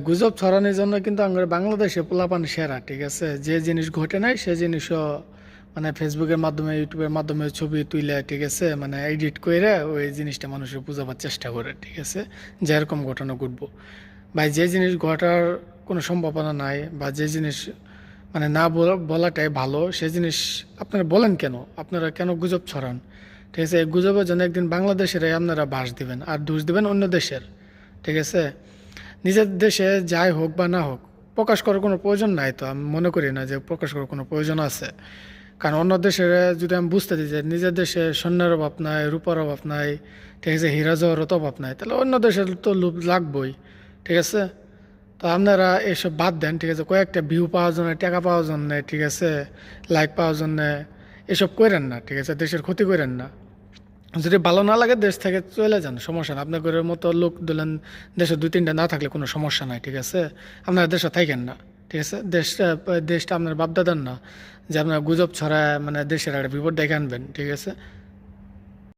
গুজব ছড়ানোর জন্য কিন্তু আমাদের বাংলাদেশে পোলাপান সেরা, ঠিক আছে? যে জিনিস ঘটে নাই সে জিনিসও মানে ফেসবুকের মাধ্যমে ইউটিউবের মাধ্যমে ছবি তুলে, ঠিক আছে, মানে এডিট করে ওই জিনিসটা মানুষের বোঝাবার চেষ্টা করে, ঠিক আছে, যে এরকম ঘটনা ঘটবো। ভাই যে জিনিস ঘটার কোনো সম্ভাবনা নাই বা যে জিনিস মানে না বলাটাই ভালো, সে জিনিস আপনারা বলেন কেন? আপনারা কেন গুজব ছড়ান? ঠিক আছে, এই গুজবের জন্য একদিন বাংলাদেশের আপনারা বাস দিবেন আর দোষ দিবেন অন্য দেশের, ঠিক আছে? নিজের দেশে যাই হোক বা না হোক প্রকাশ করার কোনো প্রয়োজন নাই, তো আমি মনে করি না যে প্রকাশ করার কোনো প্রয়োজন আছে। কারণ অন্য দেশের যদি আমি বুঝতে দিই যে নিজের দেশে স্বর্ণের অভাব নাই, রূপার অভাব নাই, ঠিক আছে, হীরা জহরত অভাব নাই, তাহলে অন্য দেশের তো লোভ লাগবেই, ঠিক আছে? তো আপনারা এসব বাদ দেন, ঠিক আছে, কয়েকটা ভিউ পাওয়ার জন্য, টাকা পাওয়ার জন্য, ঠিক আছে, লাইক পাওয়ার জন্য এসব করেন না, ঠিক আছে? দেশের ক্ষতি করেন না। যদি ভালো না লাগে দেশ থেকে চলে যান, সমস্যা না। আপনার ঘরের মতো লোক দিলেন দেশে দুই তিনটা না থাকলে কোনো সমস্যা নাই, ঠিক আছে? আপনারা দেশে থাকেন না, ঠিক আছে? দেশটা আপনার বাপদাদার না যে আপনার গুজব ছড়ায় মানে দেশের একটা বিপদ ডেকে আনবেন, ঠিক আছে?